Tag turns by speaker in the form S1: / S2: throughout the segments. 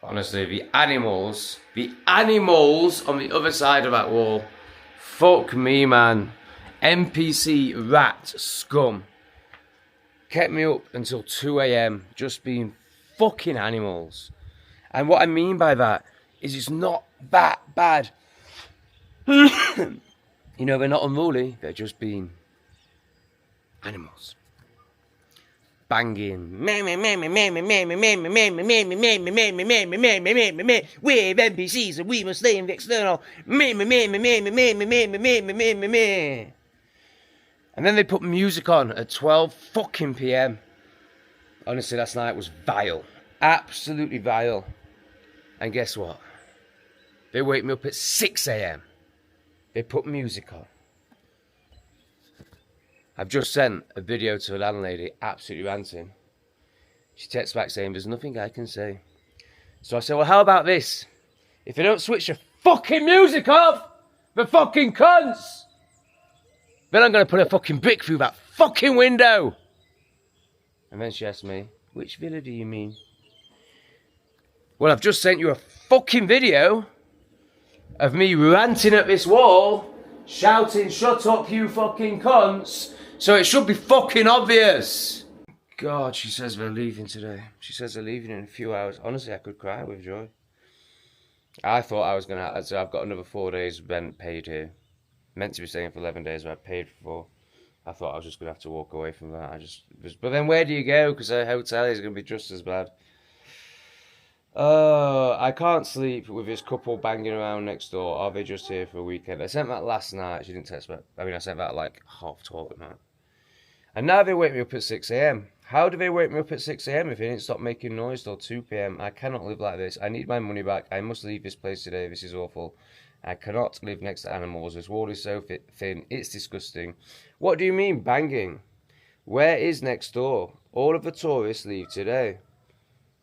S1: Honestly, the animals on the other side of that wall. Fuck me, man. NPC rat scum. Kept me up until 2 a.m. just being fucking animals. And what I mean by that is it's not that bad. You know, they're not unruly, they're just being animals. Banging. We're NPCs and we must stay in the external. And then they put music on at 12 fucking p.m. Honestly, last night was vile. Absolutely vile. And guess what? They wake me up at 6 a.m. They put music on. I've just sent a video to a landlady, absolutely ranting. She texts back saying, there's nothing I can say. So I said, well, how about this? If they don't switch the fucking music off, the fucking cunts, then I'm going to put a fucking brick through that fucking window. And then she asked me, which villa do you mean? Well, I've just sent you a fucking video of me ranting at this wall, shouting, shut up, you fucking cunts. So it should be fucking obvious. God, she says they're leaving today. She says they're leaving in a few hours. Honestly, I could cry with joy. I thought I was going to have, so I've got another 4 days rent paid here. Meant to be staying for 11 days, but I paid for 4. I thought I was just going to have to walk away from that. But then where do you go? Because a hotel is going to be just as bad. I can't sleep with this couple banging around next door. Are they just here for a weekend? I sent that last night. She didn't text me. I mean, I sent that like 12:30 at night. And now they wake me up at 6 a.m. How do they wake me up at 6 a.m. if they didn't stop making noise till 2 p.m? I cannot live like this. I need my money back. I must leave this place today. This is awful. I cannot live next to animals. This wall is so thin. It's disgusting. What do you mean, banging? Where is next door? All of the tourists leave today.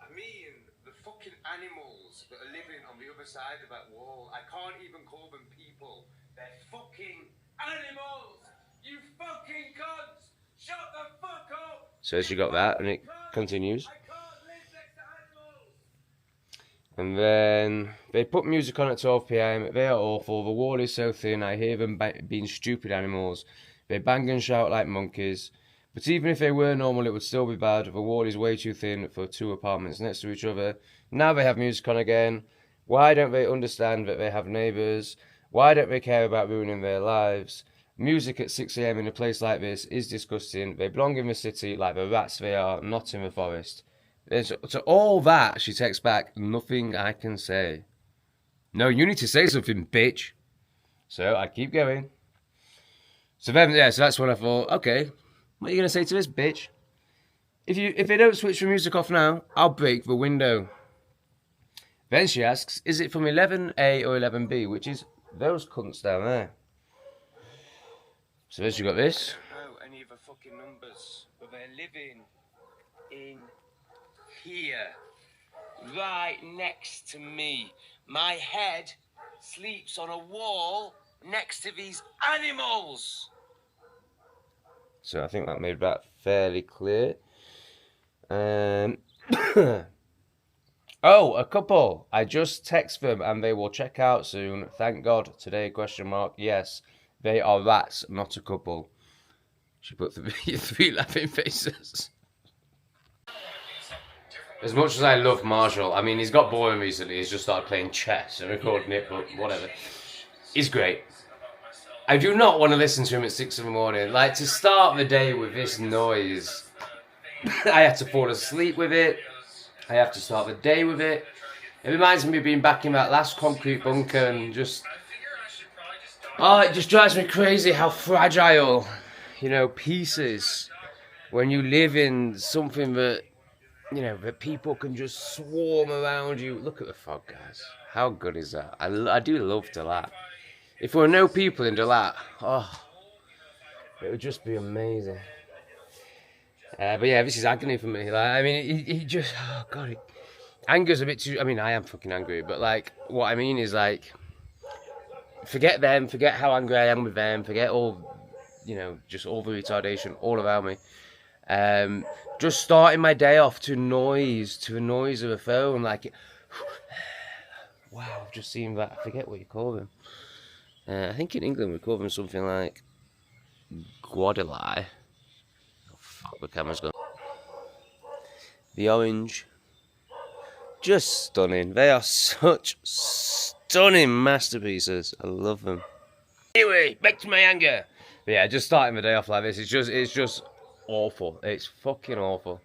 S1: I mean, the fucking animals that are living on the other side of that wall. I can't even call them people. They're fucking animals! You fucking cunts! Shut the fuck up! So she got that, and it continues. And then they put music on at 12 p.m. They are awful. The wall is so thin. I hear them being stupid animals. They bang and shout like monkeys. But even if they were normal, it would still be bad. The wall is way too thin for 2 apartments next to each other. Now they have music on again. Why don't they understand that they have neighbours? Why don't they care about ruining their lives? Music at 6 a.m. in a place like this is disgusting. They belong in the city like the rats they are, not in the forest. To all that, she texts back, nothing I can say. No, you need to say something, bitch. So I keep going. So then, yeah, so that's when I thought, okay, what are you going to say to this bitch? If they don't switch the music off now, I'll break the window. Then she asks, is it from 11A or 11B, which is those cunts down there. So then she got this. Oh, any of the fucking numbers, but they're living in here, right next to me. My head sleeps on a wall next to these animals. So I think that made that fairly clear. Oh, a couple. I just text them and they will check out soon. Thank God. Today, question mark. Yes, they are rats, not a couple. She put 3 laughing faces. As much as I love Marshall, I mean, he's got boring recently. He's just started playing chess and recording it, but whatever. He's great. I do not want to listen to him at 6 in the morning. Like, to start the day with this noise, I have to fall asleep with it. I have to start the day with it. It reminds me of being back in that last concrete bunker and just... Oh, it just drives me crazy how fragile, you know, peace is. When you live in something that... You know, that people can just swarm around you. Look at the fog, guys. How good is that? I do love Dalat. If there were no people in Dalat, oh, it would just be amazing. But yeah, this is agony for me. Like, I mean, he just, oh God, anger's a bit too, I mean, I am fucking angry, but like, what I mean is like, forget them, forget how angry I am with them, forget all, you know, just all the retardation all around me. Just starting my day off to the noise of a phone, like, Wow, I've just seen that. I forget what you call them. I think in England we call them something like guadalai. Oh, fuck, the camera's gone. The orange. Just stunning. They are such stunning masterpieces. I love them. Anyway, back to my anger. But yeah, just starting the day off like this, it's just awful. It's fucking awful.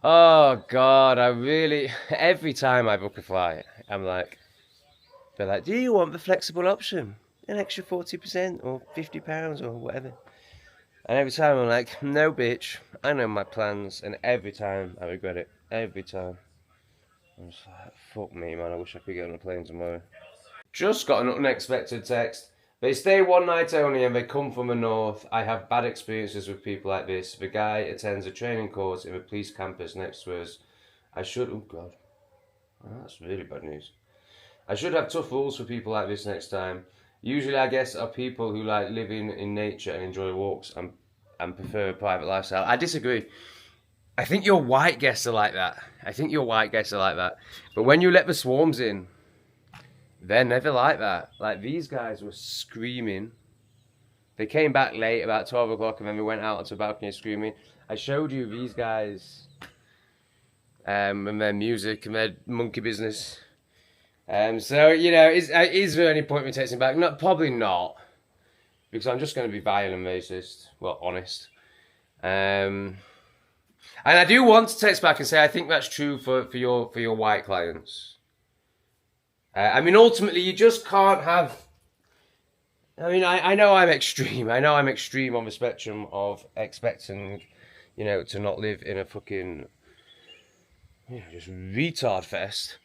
S1: Oh God, every time I book a flight, I'm like, they're like, do you want the flexible option? An extra 40% or £50 or whatever. And every time I'm like, no bitch, I know my plans, and every time I regret it. Every time. I'm just like, fuck me, man, I wish I could get on a plane tomorrow. Just got an unexpected text. They stay one night only and they come from the north. I have bad experiences with people like this. The guy attends a training course in the police campus next to us. Oh God. Oh, that's really bad news. I should have tough rules for people like this next time. Usually, I guess, are people who like living in nature and enjoy walks and prefer a private lifestyle. I disagree. I think your white guests are like that. But when you let the swarms in, they're never like that. Like, these guys were screaming. They came back late, about 12 o'clock, and then we went out onto the balcony screaming. I showed you these guys and their music and their monkey business. So, you know, is there any point in texting back? No, probably not. Because I'm just going to be vile and racist. Well, honest. And I do want to text back and say I think that's true for your white clients. I mean, ultimately, you just can't have... I mean, I know I'm extreme. I know I'm extreme on the spectrum of expecting, you know, to not live in a fucking, you know, just retard fest.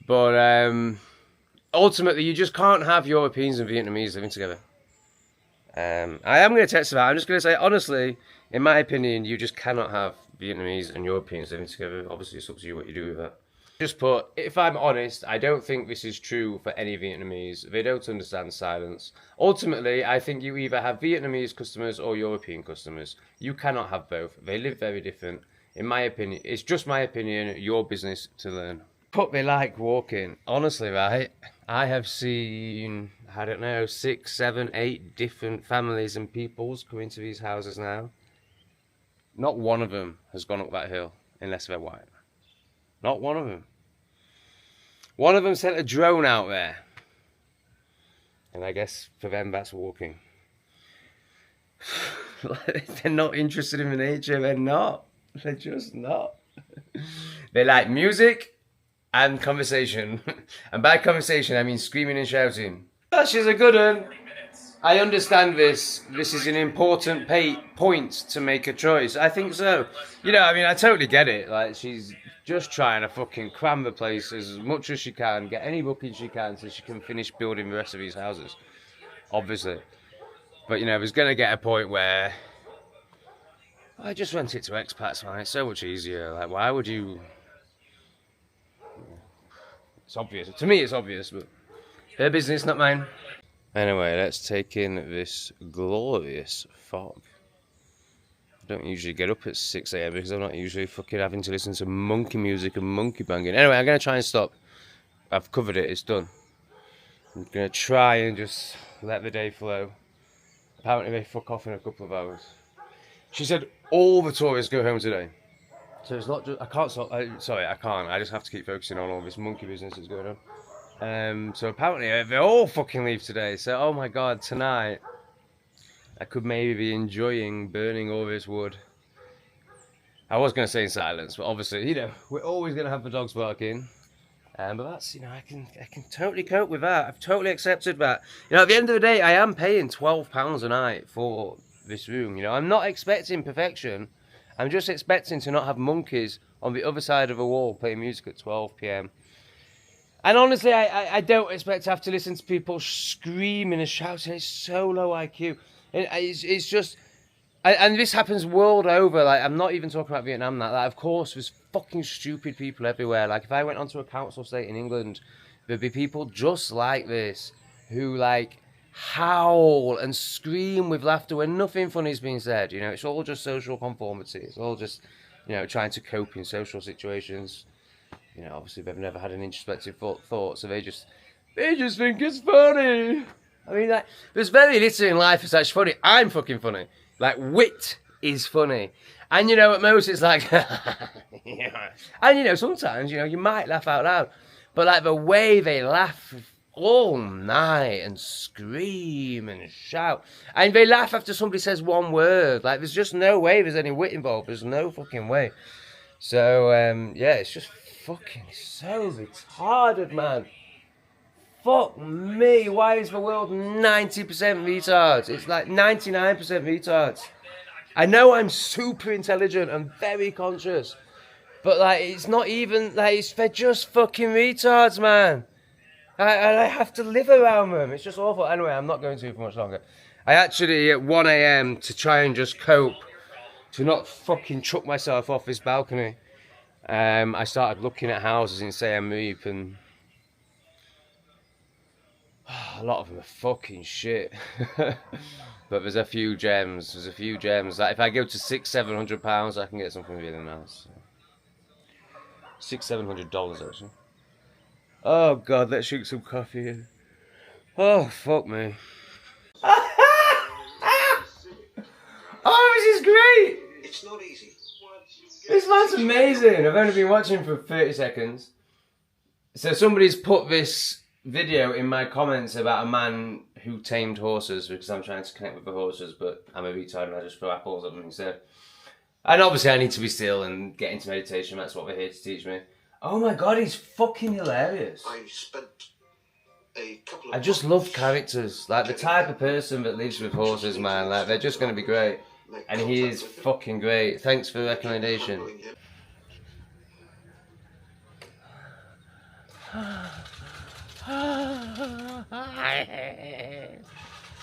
S1: But ultimately, you just can't have Europeans and Vietnamese living together. I am going to text about. I'm just going to say, honestly, in my opinion, you just cannot have Vietnamese and Europeans living together. Obviously, it's up to you what you do with that. Just put, if I'm honest, I don't think this is true for any Vietnamese. They don't understand silence. Ultimately, I think you either have Vietnamese customers or European customers. You cannot have both. They live very different. In my opinion, it's just my opinion, your business to learn. But they like walking. Honestly, right? I have seen, I don't know, 6, 7, 8 different families and peoples come into these houses now. Not one of them has gone up that hill, unless they're white. Not one of them. One of them sent a drone out there. And I guess for them that's walking. They're not interested in the nature. They're not. They're just not. They like music and conversation. And by conversation I mean screaming and shouting. Oh, she's a good one. I understand this. This is an important point to make a choice. I think so. You know, I mean, I totally get it. Like, she's just trying to fucking cram the place as much as she can, get any booking she can so she can finish building the rest of these houses. Obviously. But, you know, there's going to get a point where I just rent it to expats, man. It's so much easier. Like, why would you... It's obvious. To me, it's obvious, but their business, not mine. Anyway, let's take in this glorious fog. I don't usually get up at 6 AM because I'm not usually fucking having to listen to monkey music and monkey banging. Anyway, I'm going to try and stop. I've covered it, it's done. I'm going to try and just let the day flow. Apparently they fuck off in a couple of hours. She said all the tourists go home today. So it's not just, I can't stop, sorry, I can't. I just have to keep focusing on all this monkey business that's going on. So apparently they all fucking leave today. So, oh my God, tonight I could maybe be enjoying burning all this wood. I was going to say in silence, but obviously, you know, we're always going to have the dogs barking. But that's, you know, I can totally cope with that. I've totally accepted that. You know, at the end of the day, I am paying £12 a night for this room. You know, I'm not expecting perfection. I'm just expecting to not have monkeys on the other side of a wall playing music at 12 PM. And honestly, I don't expect to have to listen to people screaming and shouting. It's so low IQ. It's just... And this happens world over. Like, I'm not even talking about Vietnam. Like, of course, there's fucking stupid people everywhere. Like, if I went onto a council estate in England, there'd be people just like this who, like, howl and scream with laughter when nothing funny is being said. You know, it's all just social conformity. It's all just, you know, trying to cope in social situations. you know, obviously they've never had an introspective thought, so they just think it's funny. I mean, like, there's very little in life that's actually funny. I'm fucking funny. Like, wit is funny. And, you know, at most it's like, yeah. And, you know, sometimes, you know, you might laugh out loud. But, like, the way they laugh all night and scream and shout. And they laugh after somebody says one word. Like, there's just no way there's any wit involved. There's no fucking way. So, yeah, it's just fucking so retarded, man. Fuck me, why is the world 90% retards? It's like 99% retards. I know I'm super intelligent and very conscious, but like, it's not even, like, they're just fucking retards, man. I have to live around them. It's just awful. Anyway, I'm not going to for much longer. I actually, at 1 a.m, to try and just cope, to not fucking chuck myself off this balcony, I started looking at houses in Siem Reap, and a lot of them are fucking shit. But there's a few gems. Like, if I go to £600-700, I can get something really nice. $600-700 actually. Oh god, let's shoot some coffee in. Oh fuck me. Oh, this is great. It's not easy. This man's amazing. I've only been watching for 30 seconds. So somebody's put this video in my comments about a man who tamed horses, because I'm trying to connect with the horses, but I'm a retard and I just throw apples at them instead. And obviously I need to be still and get into meditation. That's what they're here to teach me. Oh my god, he's fucking hilarious. I just love characters. Like, the type of person that lives with horses, man. Like, they're just going to be great. And he is fucking great. Thanks for the recommendation.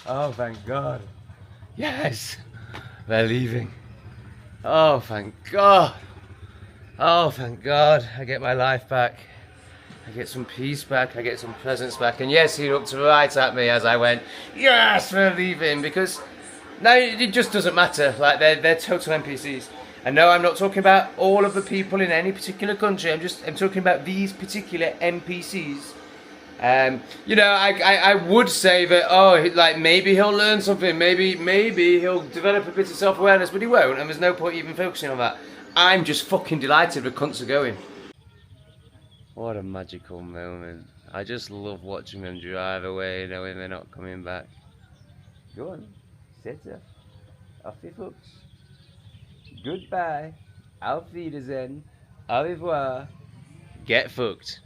S1: Oh, thank God. Yes. They're leaving. Oh, thank God. Oh, thank God. I get my life back. I get some peace back. I get some presents back. And yes, he looked right at me as I went, yes, we're leaving. Because now it just doesn't matter. Like, they're total NPCs. And no, I'm not talking about all of the people in any particular country. I'm talking about these particular NPCs. You know, I would say that, oh, like, maybe he'll learn something. Maybe he'll develop a bit of self-awareness, but he won't. And there's no point even focusing on that. I'm just fucking delighted the cunts are going. What a magical moment. I just love watching them drive away knowing they're not coming back. Go on, sit up. Auf die Fuchs. Goodbye. Auf Wiedersehen. Au revoir. Get fucked.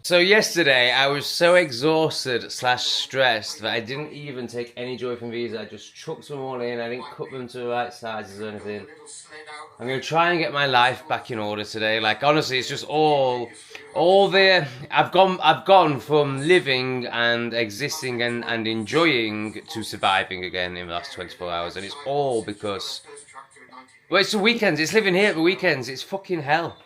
S1: So yesterday I was so exhausted / stressed that I didn't even take any joy from these. I just chucked them all in. I didn't cut them to the right sizes or anything. I'm going to try and get my life back in order today. Like, honestly, it's just all there. I've gone from living and existing and enjoying to surviving again in the last 24 hours. And it's all because, well, it's the weekends. It's living here at the weekends. It's fucking hell.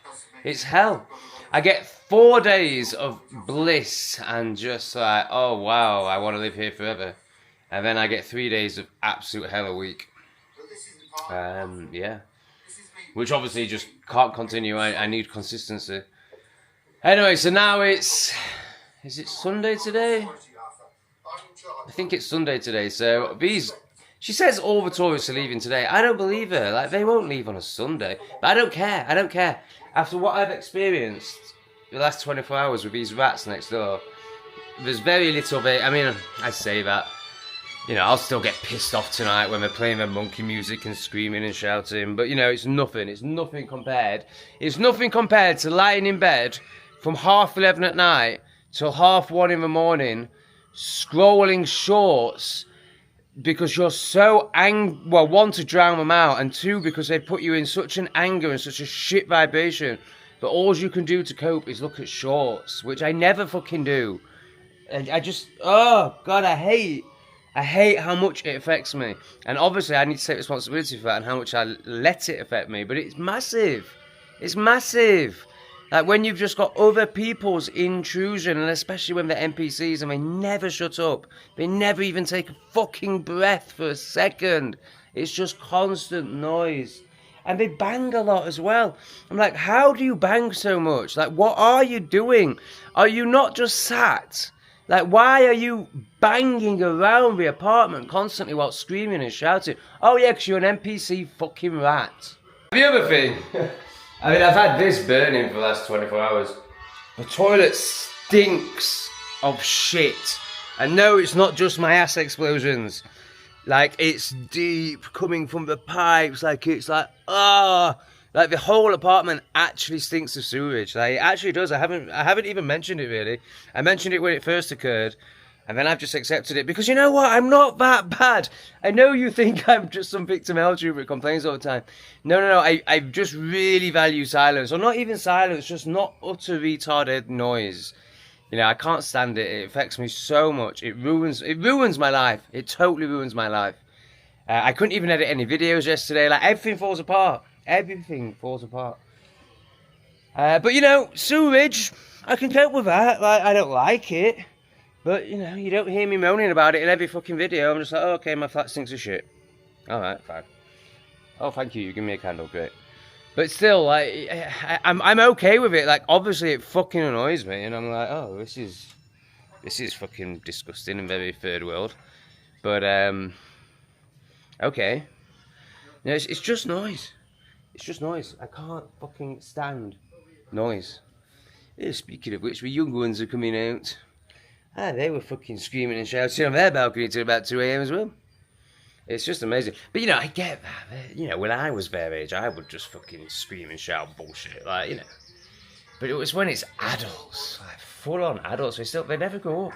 S1: It's hell. I get 4 days of bliss and just like, oh wow, I want to live here forever. And then I get 3 days of absolute hell a week. Yeah. Which obviously just can't continue. I need consistency. Anyway, so now is it Sunday today? I think it's Sunday today. So she says all the tourists are leaving today. I don't believe her. Like, they won't leave on a Sunday. But I don't care. After what I've experienced the last 24 hours with these rats next door, there's very little bit. I mean, I say that, you know, I'll still get pissed off tonight when they're playing their monkey music and screaming and shouting, but you know, it's nothing compared to lying in bed from 11:30 at night till 1:30 in the morning, scrolling shorts, because you're so well, one, to drown them out, and two, because they put you in such an anger and such a shit vibration that all you can do to cope is look at shorts, which I never fucking do. And I just, oh God, I hate how much it affects me. And obviously I need to take responsibility for that and how much I let it affect me, but it's massive. It's massive. Like, when you've just got other people's intrusion, and especially when they're NPCs and they never shut up. They never even take a fucking breath for a second. It's just constant noise. And they bang a lot as well. I'm like, how do you bang so much? Like, what are you doing? Are you not just sat? Like, why are you banging around the apartment constantly while screaming and shouting? Oh yeah, because you're an NPC fucking rat. The other thing, I mean, I've had this burning for the last 24 hours. The toilet stinks of shit. And no, it's not just my ass explosions. Like, it's deep coming from the pipes. Like, it's like, like the whole apartment actually stinks of sewage. Like, it actually does. I haven't even mentioned it really. I mentioned it when it first occurred, and then I've just accepted it because you know what? I'm not that bad. I know you think I'm just some victim YouTuber that complains all the time. No. I just really value silence, or not even silence, just not utter retarded noise. You know, I can't stand it. It affects me so much. It ruins my life. It totally ruins my life. I couldn't even edit any videos yesterday. Like, everything falls apart. Everything falls apart. But, you know, sewage, I can cope with that. Like, I don't like it. But, you know, you don't hear me moaning about it in every fucking video. I'm just like, oh, okay, my flat stinks of shit. Alright, fine. Oh, thank you. You give me a candle. Great. But still, like, I'm okay with it. Like, obviously, it fucking annoys me, and I'm like, oh, this is fucking disgusting and very third world. But okay, yeah, it's just noise. It's just noise. I can't fucking stand noise. Yeah, speaking of which, the young ones are coming out. They were fucking screaming and shouting on their balcony till about 2 AM as well. It's just amazing. But, you know, I get that. You know, when I was their age, I would just fucking scream and shout bullshit. Like, you know. But it was when it's adults. Like, full-on adults. They never go up.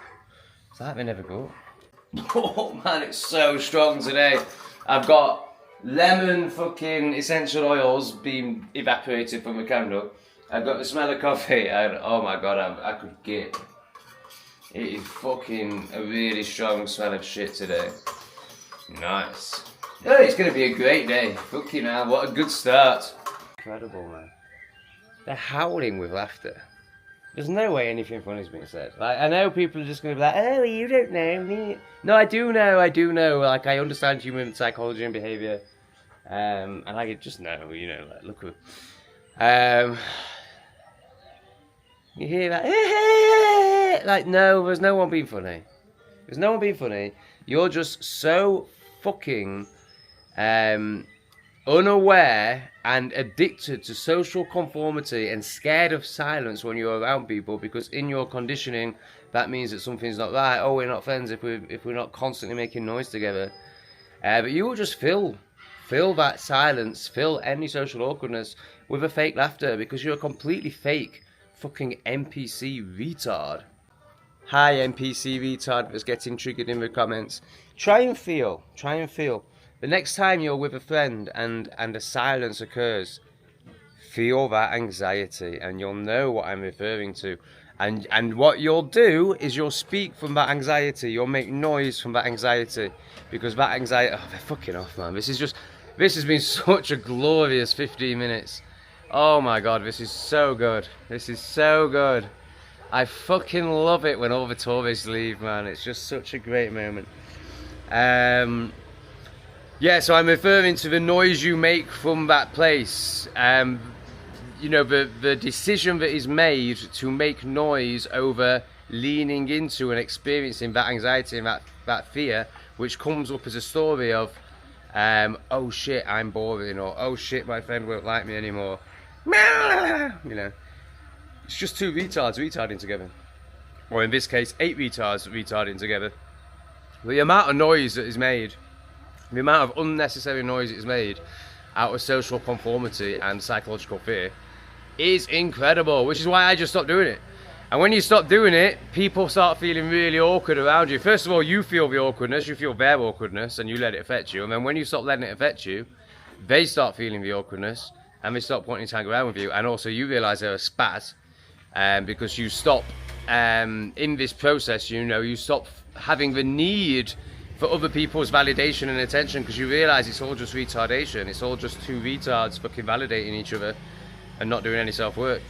S1: It's like they never go up. Oh, man, it's so strong today. I've got lemon fucking essential oils being evaporated from the candle. I've got the smell of coffee. And, oh, my God, I could get... It is fucking a really strong smell of shit today. Nice. Oh, it's going to be a great day. Fucking hell, what a good start. Incredible, man. They're howling with laughter. There's no way anything funny is being said. Like, I know people are just going to be like, oh, you don't know me. No, I do know. Like, I understand human psychology and behaviour. And I just know, you know, like, look at... you hear that? Like, no, there's no one being funny. There's no one being funny. You're just so fucking unaware and addicted to social conformity and scared of silence when you're around people, because in your conditioning that means that something's not right. Oh, we're not friends if we're not constantly making noise together. But you will just fill that silence, fill any social awkwardness with a fake laughter, because you're a completely fake fucking NPC retard. Hi NPC retard that's getting triggered in the comments. Try and feel. The next time you're with a friend and a silence occurs, feel that anxiety and you'll know what I'm referring to. And what you'll do is you'll speak from that anxiety. You'll make noise from that anxiety. Because that anxiety... Oh, they're fucking off, man. This has been such a glorious 15 minutes. Oh my God, this is so good. This is so good. I fucking love it when all the tourists leave, man. It's just such a great moment. Yeah, so I'm referring to the noise you make from that place. You know, the decision that is made to make noise over leaning into and experiencing that anxiety and that fear, which comes up as a story of, oh shit, I'm boring, or oh shit, my friend won't like me anymore. You know. It's just two retards retarding together. Or in this case, 8 retards retarding together. The amount of noise that is made, the amount of unnecessary noise that is made out of social conformity and psychological fear is incredible, which is why I just stopped doing it. And when you stop doing it, people start feeling really awkward around you. First of all, you feel the awkwardness, you feel their awkwardness, and you let it affect you. And then when you stop letting it affect you, they start feeling the awkwardness, and they stop wanting to hang around with you. And also you realise they're a spat. Because you stop, in this process, you know, you stop having the need for other people's validation and attention, because you realise it's all just retardation. It's all just two retards fucking validating each other and not doing any self-work.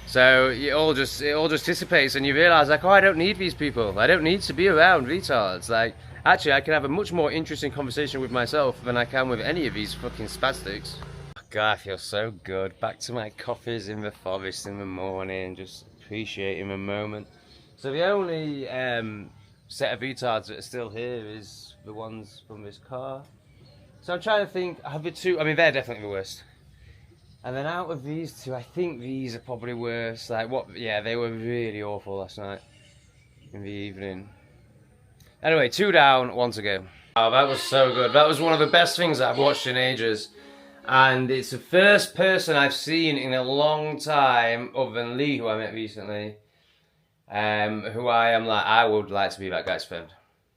S1: So it all just dissipates, and you realise, like, oh, I don't need these people. I don't need to be around retards. Like, actually, I can have a much more interesting conversation with myself than I can with any of these fucking spastics. God, I feel so good. Back to my coffees in the forest in the morning, just appreciating the moment. So the only set of retards that are still here is the ones from this car. So I'm trying to think, have the two, I mean they're definitely the worst. And then out of these two, I think these are probably worse. Like what, yeah, they were really awful last night in the evening. Anyway, 2 down, 1 to go. Oh, that was so good. That was one of the best things that I've watched in ages. And it's the first person I've seen in a long time, other than Lee, who I met recently, who I would like to be that guy's friend.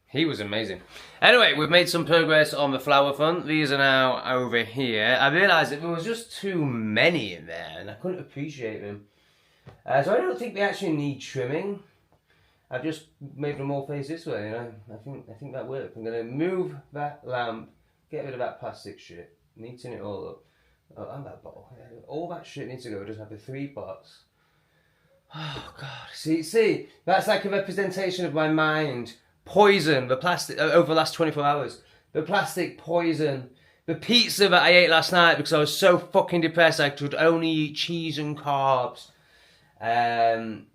S1: He was amazing. Anyway, we've made some progress on the flower front. These are now over here. I realised that there was just too many in there, and I couldn't appreciate them. So I don't think they actually need trimming. I've just made them all face this way, you know. I think that worked. I'm going to move that lamp, get rid of that plastic shit, neaten it all up. Oh, and that bottle. All that shit needs to go. Just have the 3 pots. Oh, God. See, that's like a representation of my mind. Poison, the plastic, over the last 24 hours. The plastic poison. The pizza that I ate last night because I was so fucking depressed I could only eat cheese and carbs.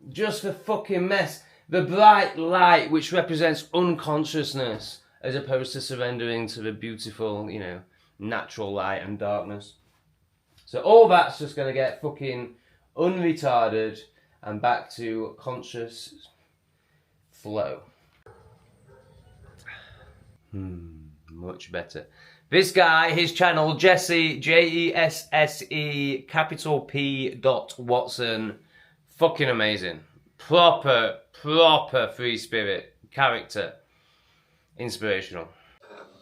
S1: Just the fucking mess. The bright light, which represents unconsciousness, as opposed to surrendering to the beautiful, you know, natural light and darkness. So all that's just going to get fucking unretarded and back to conscious flow. Much better. This guy, his channel, Jesse, Jesse, capital P. Watson, fucking amazing. Proper free spirit, character, inspirational.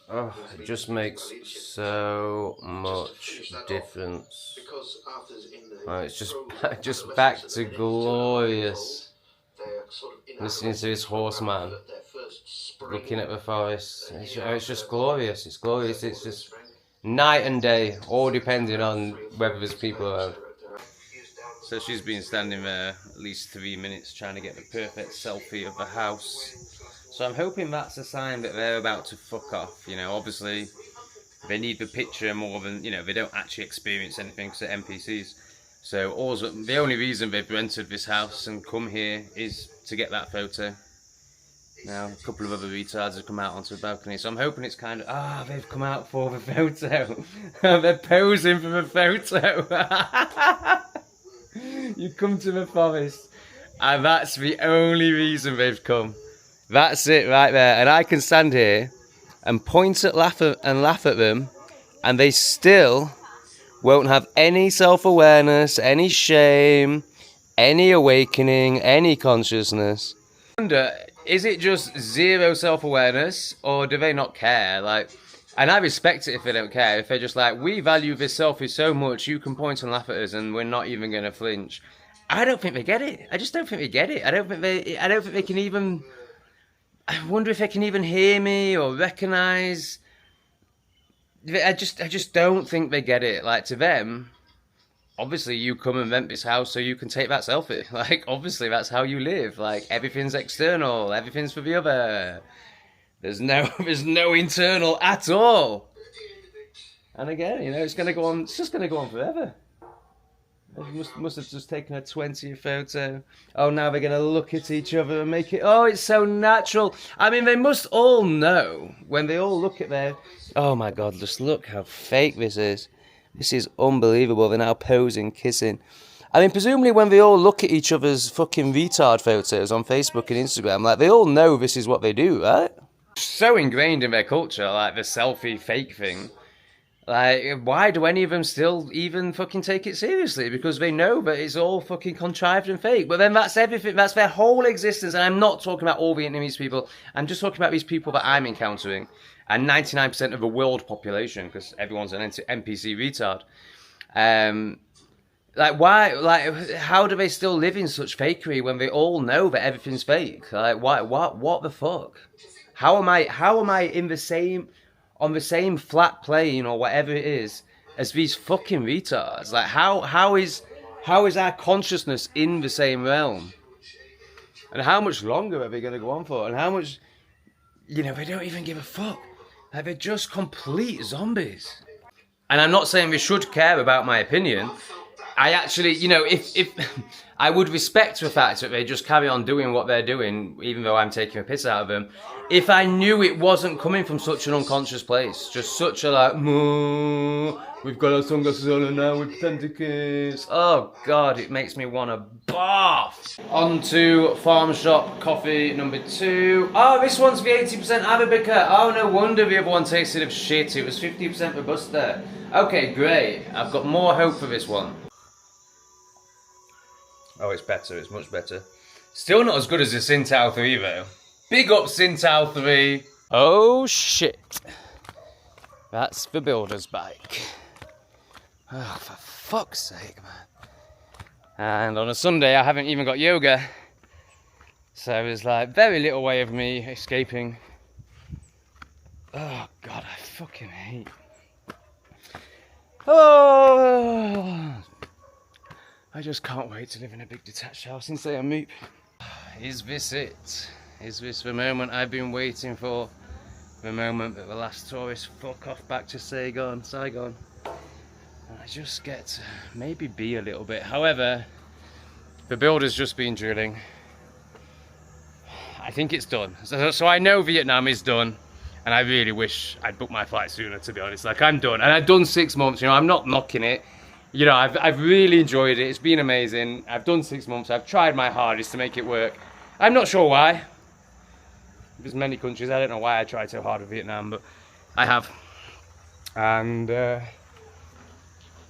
S1: Oh, it just makes so much difference. Oh, it's just back to glorious. Listening to this horseman, looking at the forest. It's just glorious. It's glorious. It's just night and day, all depending on whether there's people around. So she's been standing there at least 3 minutes trying to get the perfect selfie of the house. So I'm hoping that's a sign that they're about to fuck off. You know, obviously they need the picture more than, you know, they don't actually experience anything because they're NPCs. So also, the only reason they've rented this house and come here is to get that photo. Now, a couple of other retards have come out onto the balcony, so I'm hoping it's kind of, they've come out for the photo. They're posing for the photo. You come to the forest, and that's the only reason they've come. That's it right there. And I can stand here and point at laugh at them, and they still won't have any self-awareness, any shame, any awakening, any consciousness. I wonder, is it just zero self-awareness, or do they not care? Like, and I respect it if they don't care. If they're just like, we value this selfie so much, you can point and laugh at us, and we're not even going to flinch. I don't think they get it. I just don't think they get it. I don't think they can even. I wonder if they can even hear me or recognise. I just don't think they get it. Like, to them, obviously you come and rent this house so you can take that selfie. Like, obviously that's how you live. Like, everything's external, everything's for the other. There's no internal at all. And again, you know, it's gonna go on. It's just gonna go on forever. They must have just taken a 20th photo. Oh, now they're gonna look at each other and make it. Oh, it's so natural. I mean, they must all know when they all look at their. Oh my God! Just look how fake this is. This is unbelievable. They're now posing, kissing. I mean, presumably when they all look at each other's fucking retard photos on Facebook and Instagram, like, they all know this is what they do, right? So ingrained in their culture, like the selfie fake thing. Like, why do any of them still even fucking take it seriously? Because they know that it's all fucking contrived and fake. But then that's everything. That's their whole existence. And I'm not talking about all Vietnamese people. I'm just talking about these people that I'm encountering. And 99% of the world population, because everyone's an NPC retard. Like, why? Like, how do they still live in such fakery when they all know that everything's fake? Like, why? What the fuck? How am I in the same... on the same flat plane or whatever it is as these fucking retards? Like, how is our consciousness in the same realm? And how much longer are they going to go on for? And how much, you know, they don't even give a fuck. Like, they're just complete zombies. And I'm not saying they should care about my opinion. I actually, you know, if I would respect the fact that they just carry on doing what they're doing, even though I'm taking a piss out of them, if I knew it wasn't coming from such an unconscious place, just such a like, we've got our sunglasses on and now we pretend to kiss. Oh God, it makes me want to barf. On to Farm Shop coffee number 2. Oh, this one's the 80% Arabica. Oh, no wonder the other one tasted of shit. It was 50% Robusta. Okay, great. I've got more hope for this one. Oh, it's better. It's much better. Still not as good as the Sintao 3 though. Big up Sintao 3. Oh shit. That's the builder's bike. Oh, for fuck's sake, man. And on a Sunday, I haven't even got yoga. So there's like very little way of me escaping. Oh God, I fucking hate. Oh, I just can't wait to live in a big detached house and say I'm meep. Is this it? Is this the moment I've been waiting for? The moment that the last tourists fuck off back to Saigon. And I just get to maybe be a little bit. However, the builder's just been drilling. I think it's done. So I know Vietnam is done. And I really wish I'd booked my flight sooner, to be honest. Like, I'm done. And I've done 6 months, you know, I'm not knocking it. You know, I've really enjoyed it. It's been amazing. I've done 6 months. I've tried my hardest to make it work. I'm not sure why. There's many countries. I don't know why I tried so hard with Vietnam, but I have. And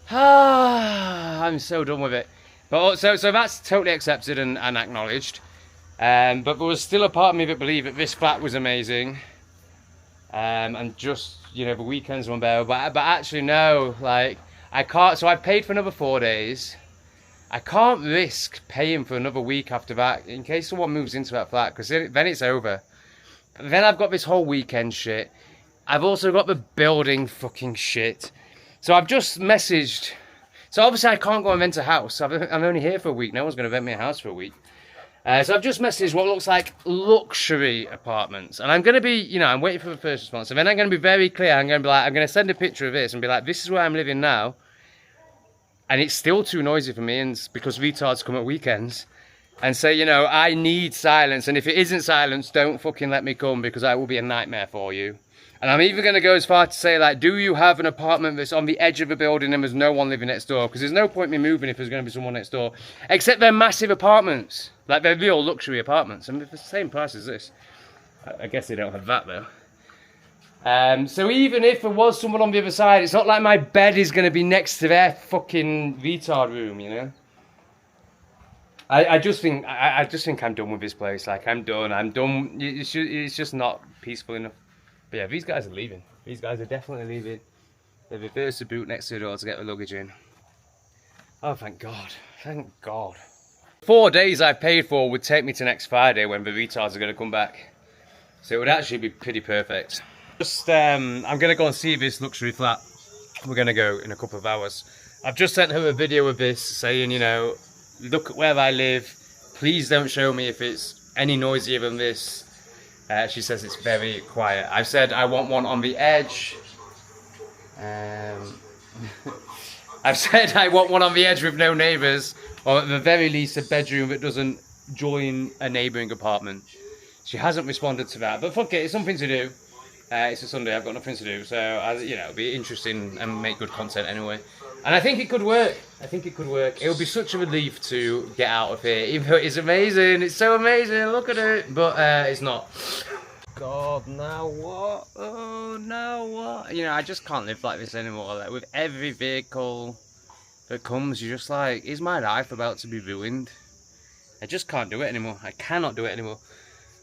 S1: I'm so done with it. But so that's totally accepted and acknowledged. But there was still a part of me that believed that this flat was amazing. And just, you know, the weekends were better. But actually, no, like, I can't. So I've paid for another 4 days. I can't risk paying for another week after that in case someone moves into that flat, because then it's over. But then I've got this whole weekend shit. I've also got the building fucking shit. So I've just messaged. So obviously I can't go and rent a house. I'm only here for a week. No one's going to rent me a house for a week. So I've just messaged what looks like luxury apartments. And I'm going to be, you know, I'm waiting for the first response. And then I'm going to be very clear. I'm going to be like, I'm going to send a picture of this and be like, this is where I'm living now. And it's still too noisy for me, and because retards come at weekends. And say, you know, I need silence. And if it isn't silence, don't fucking let me come, because I will be a nightmare for you. And I'm even going to go as far to say, like, do you have an apartment that's on the edge of a building and there's no one living next door? Because there's no point me moving if there's going to be someone next door. Except they're massive apartments. Like, they're real luxury apartments. I mean, they're the same price as this. I guess they don't have that, though. So even if there was someone on the other side, it's not like my bed is going to be next to their fucking retard room, you know? I just think I'm done with this place. Like, I'm done. It's just not peaceful enough. But yeah, these guys are leaving. These guys are definitely leaving. They've reversed the boot next to the door to get the luggage in. Oh, thank God. Thank God. 4 days I've paid for would take me to next Friday when the retards are going to come back. So it would actually be pretty perfect. Just, I'm going to go and see this luxury flat. We're going to go in a couple of hours. I've just sent her a video of this saying, you know, look at where I live. Please don't show me if it's any noisier than this. She says it's very quiet. I've said I want one on the edge. I've said I want one on the edge with no neighbours, or at the very least a bedroom that doesn't join a neighbouring apartment. She hasn't responded to that, but fuck it, it's something to do. It's a Sunday, I've got nothing to do, so you know, it'll be interesting and make good content anyway. And I think it could work. I think it could work. It would be such a relief to get out of here, even though it's amazing. It's so amazing. Look at it, but it's not. God, now what? Oh, now what? You know, I just can't live like this anymore. Like, with every vehicle that comes, you're just like, is my life about to be ruined? I just can't do it anymore. I cannot do it anymore.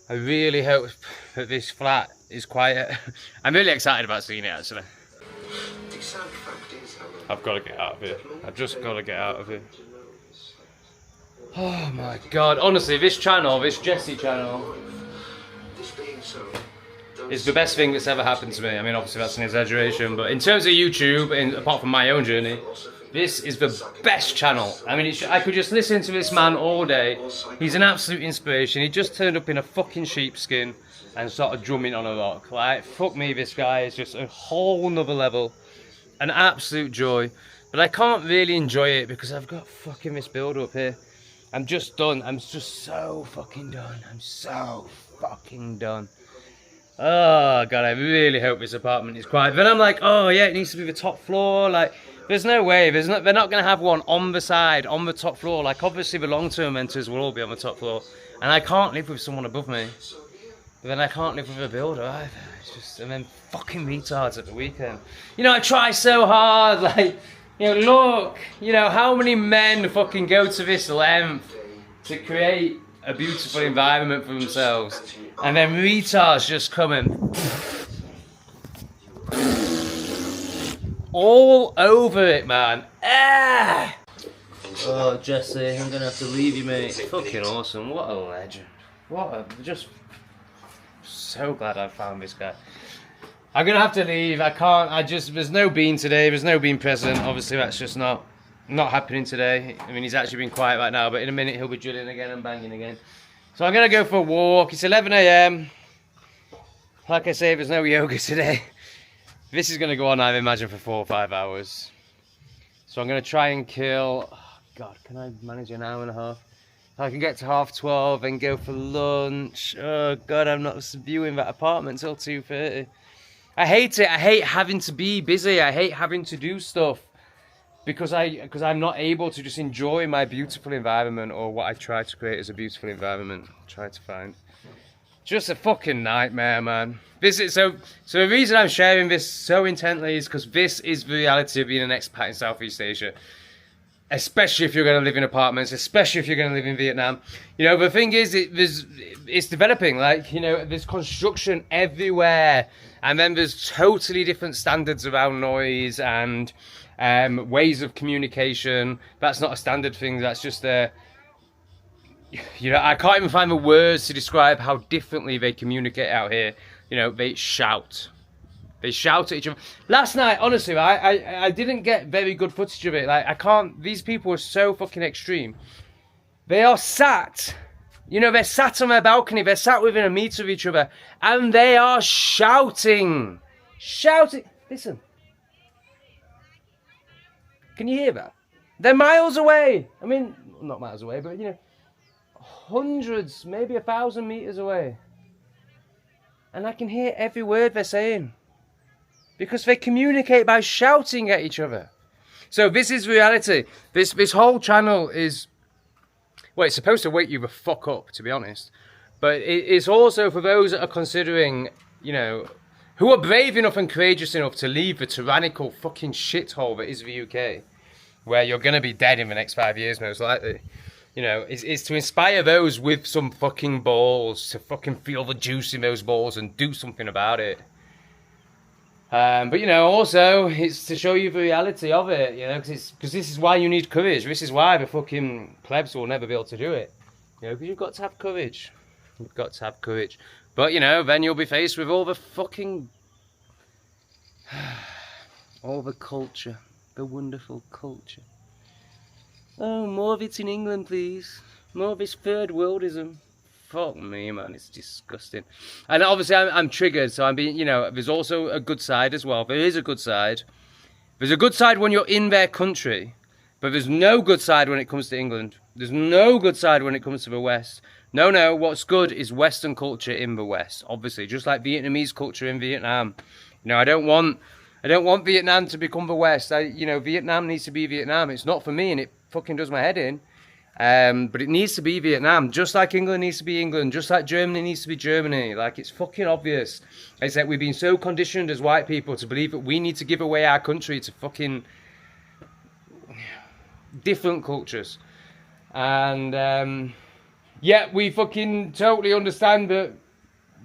S1: I really hope that this flat is quiet. I'm really excited about seeing it, actually. I've got to get out of here. I've just got to get out of here. Oh my God. Honestly, this channel, this Jesse channel, is the best thing that's ever happened to me. I mean, obviously that's an exaggeration, but in terms of YouTube, and apart from my own journey, this is the best channel. I mean, I could just listen to this man all day. He's an absolute inspiration. He just turned up in a fucking sheepskin and started drumming on a rock. Like, fuck me, this guy is just a whole nother level. an absolute joy. But I can't really enjoy it because I've got fucking this build up here. I'm just done. I'm just so fucking done. I'm so fucking done. Oh god, I really hope this apartment is quiet. Then I'm like, oh yeah, it needs to be the top floor. Like, there's no way. They're not going to have one on the side, on the top floor. Like, obviously the long-term renters will all be on the top floor, and I can't live with someone above me. But then I can't live with a builder either. It's just, and then fucking retards at the weekend. You know, I try so hard. Like, you know, look, you know, how many men fucking go to this length to create a beautiful environment for themselves, and then retards just come in all over it, man. Ah! Oh, Jesse, I'm gonna have to leave you, mate. Fucking awesome. What a legend. Just so glad I found this guy. I'm gonna have to leave. I can't. There's no bean today. There's no bean present. Obviously, that's just not happening today. I mean, he's actually been quiet right now, but in a minute he'll be drilling again and banging again. So I'm gonna go for a walk. It's 11 AM. Like I say, there's no yoga today. This is gonna go on, I imagine, for 4 or 5 hours. So I'm gonna try and kill. Oh God, can I manage an hour and a half? I can get to 12:30 and go for lunch. Oh God, I'm not viewing that apartment till 2:30. I hate it. I hate having to be busy. I hate having to do stuff because I'm not able to just enjoy my beautiful environment, or what I try to create as a beautiful environment. Try to find. Just a fucking nightmare, man. So the reason I'm sharing this so intently is because this is the reality of being an expat in Southeast Asia. Especially if you're going to live in apartments, especially if you're going to live in Vietnam. You know, the thing is, it's developing. Like, you know, there's construction everywhere. And then there's totally different standards around noise and ways of communication. That's not a standard thing. That's just a... You know, I can't even find the words to describe how differently they communicate out here. You know, they shout. They shout at each other. Last night, honestly, I didn't get very good footage of it. Like, I can't... These people are so fucking extreme. They are sat... You know, they're sat on their balcony. They're sat within a meter of each other. And they are shouting. Shouting. Listen. Can you hear that? They're miles away. I mean, not miles away, but, you know, hundreds, maybe 1,000 meters away. And I can hear every word they're saying. Because they communicate by shouting at each other. So this is reality. This whole channel is... Well, it's supposed to wake you the fuck up, to be honest. But it's also for those that are considering, you know, who are brave enough and courageous enough to leave the tyrannical fucking shithole that is the UK, where you're going to be dead in the next 5 years, most likely. You know, it's to inspire those with some fucking balls to fucking feel the juice in those balls and do something about it. But, you know, also, it's to show you the reality of it, you know, because this is why you need courage. This is why the fucking plebs will never be able to do it. You know, because you've got to have courage. You've got to have courage. But, you know, then you'll be faced with all the fucking... all the culture. The wonderful culture. Oh, more of it in England, please. More of this third worldism. Fuck me, man, it's disgusting. And obviously I'm triggered, so I'm being, you know, there's also a good side as well. There is a good side. There's a good side when you're in their country, but there's no good side when it comes to England. There's no good side when it comes to the West. No, what's good is Western culture in the West, obviously, just like Vietnamese culture in Vietnam. You know, I don't want Vietnam to become the West. You know, Vietnam needs to be Vietnam. It's not for me, and it fucking does my head in. But it needs to be Vietnam, just like England needs to be England, just like Germany needs to be Germany. Like, it's fucking obvious. It's that we've been so conditioned as white people to believe that we need to give away our country to fucking different cultures. And, yeah, we fucking totally understand that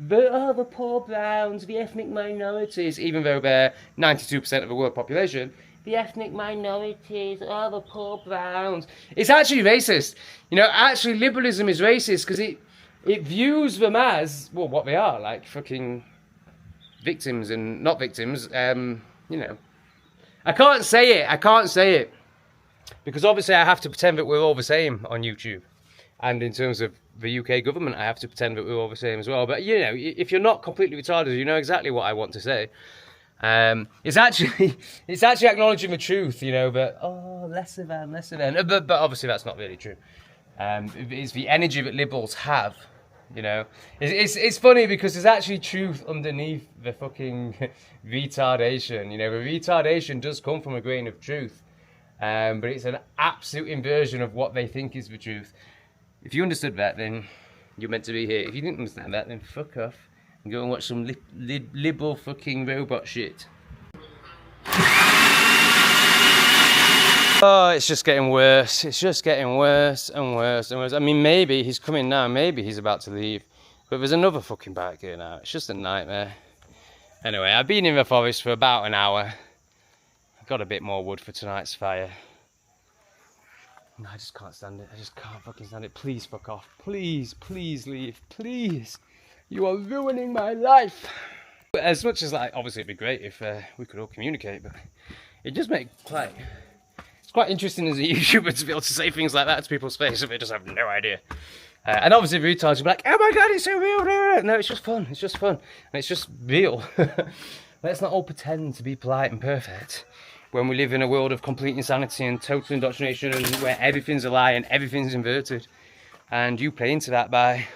S1: the poor browns, the ethnic minorities, even though they're 92% of the world population, the ethnic minorities, the poor browns. It's actually racist. You know, actually liberalism is racist because it views them as, well, what they are, like fucking victims and not victims. You know, I can't say it. Because obviously I have to pretend that we're all the same on YouTube. And in terms of the UK government, I have to pretend that we're all the same as well. But, you know, if you're not completely retarded, you know exactly what I want to say. It's actually acknowledging the truth, you know, but lesser than. But obviously that's not really true. It's the energy that liberals have, you know. It's funny because there's actually truth underneath the fucking retardation. You know, the retardation does come from a grain of truth, but it's an absolute inversion of what they think is the truth. If you understood that, then you're meant to be here. If you didn't understand that, then fuck off and go and watch some liberal fucking robot shit. Oh, it's just getting worse. It's just getting worse and worse and worse. I mean, maybe he's coming now. Maybe he's about to leave. But there's another fucking bike here now. It's just a nightmare. Anyway, I've been in the forest for about an hour. I've got a bit more wood for tonight's fire. No, I just can't stand it. I just can't fucking stand it. Please fuck off. Please, please leave. Please. You are ruining my life. As much as, like, obviously it'd be great if we could all communicate, but it just makes like... It's quite interesting as a YouTuber to be able to say things like that to people's face if they just have no idea. And obviously retards will be like, oh my god, it's so real. No, it's just fun. It's just fun. And it's just real. Let's not all pretend to be polite and perfect when we live in a world of complete insanity and total indoctrination and where everything's a lie and everything's inverted. And you play into that by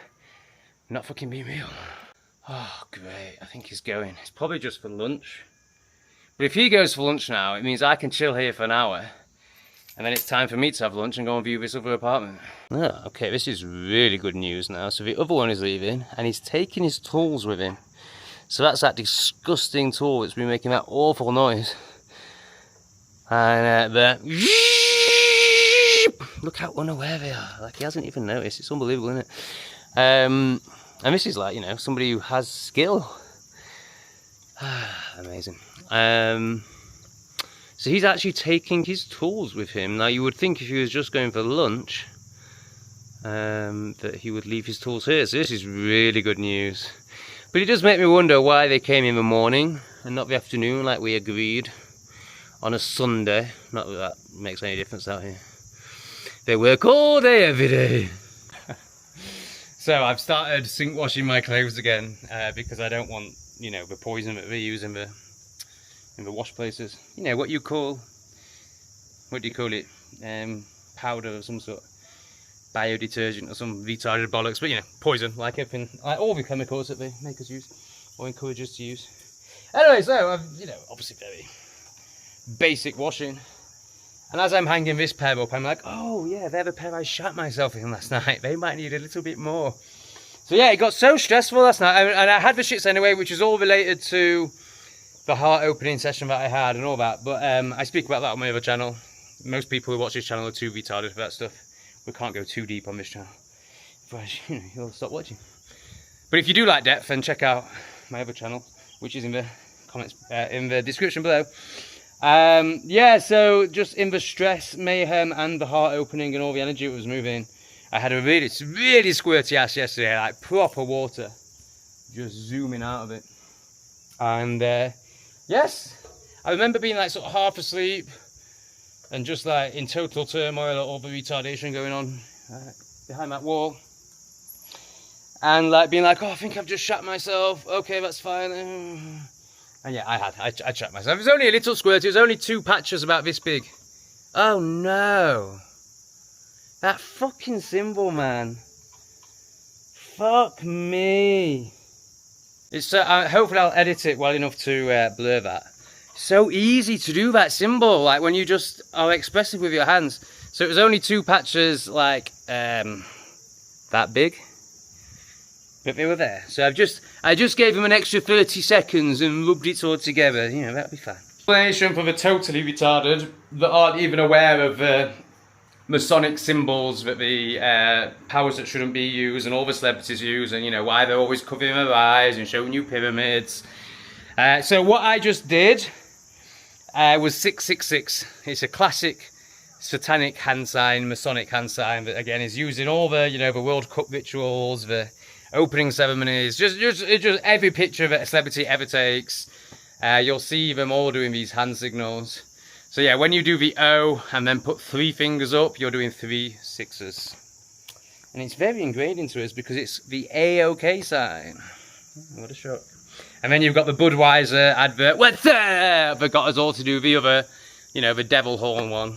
S1: not fucking being real. Oh, great. I think he's going. It's probably just for lunch. But if he goes for lunch now, it means I can chill here for an hour. And then it's time for me to have lunch and go and view this other apartment. Oh, okay, this is really good news now. So the other one is leaving, and he's taking his tools with him. So that's that disgusting tool that's been making that awful noise. And look how unaware they are. Like, he hasn't even noticed. It's unbelievable, isn't it? And this is like, you know, somebody who has skill. Amazing. So he's actually taking his tools with him. Now you would think if he was just going for lunch, that he would leave his tools here. So this is really good news. But it does make me wonder why they came in the morning and not the afternoon like we agreed on a Sunday. Not that that makes any difference out here. They work all day, every day. So I've started sink washing my clothes again because I don't want, you know, the poison that they use in the wash places. You know, what do you call it? Powder of some sort. Biodetergent or some retarded bollocks. But, you know, poison, like everything, like all the chemicals that they make us use or encourage us to use. Anyway, so I've, you know, obviously very basic washing. And as I'm hanging this pair up, I'm like, oh yeah, they're the pair I shat myself in last night. They might need a little bit more. So yeah, it got so stressful last night. And I had the shits anyway, which is all related to the heart opening session that I had and all that. But I speak about that on my other channel. Most people who watch this channel are too retarded for that stuff. We can't go too deep on this channel. Otherwise, you know, you'll stop watching. But if you do like depth, then check out my other channel, which is in the comments, in the description below. Yeah, so just in the stress, mayhem, and the heart opening and all the energy it was moving, I had a really squirty ass yesterday, like proper water, just zooming out of it. And yes, I remember being like sort of half asleep and just like in total turmoil, all the retardation going on behind that wall. And like being like, oh, I think I've just shat myself. Okay, that's fine. And yeah, I shat myself. It was only a little squirt. It was only 2 patches about this big. Oh no. That fucking symbol, man. Fuck me. It's hopefully I'll edit it well enough to blur that. So easy to do that symbol, like when you just are expressive with your hands. So it was only 2 patches, like that big. But they were there. So I just gave him an extra 30 seconds and rubbed it all together. You know, that'll be fine. Explanation for the totally retarded that aren't even aware of the Masonic symbols that the powers that shouldn't be used and all the celebrities use, and you know why they're always covering their eyes and showing you pyramids. So what I just did was 666. It's a classic satanic hand sign, Masonic hand sign that again is used in all the, you know, the World Cup rituals, the opening ceremonies, just every picture that a celebrity ever takes. You'll see them all doing these hand signals. So yeah, when you do the O and then put 3 fingers up, you're doing 3 sixes. And it's very ingrained into us because it's the A-OK sign. What a shock. And then you've got the Budweiser advert. What's up? That got us all to do the other, you know, the devil horn one.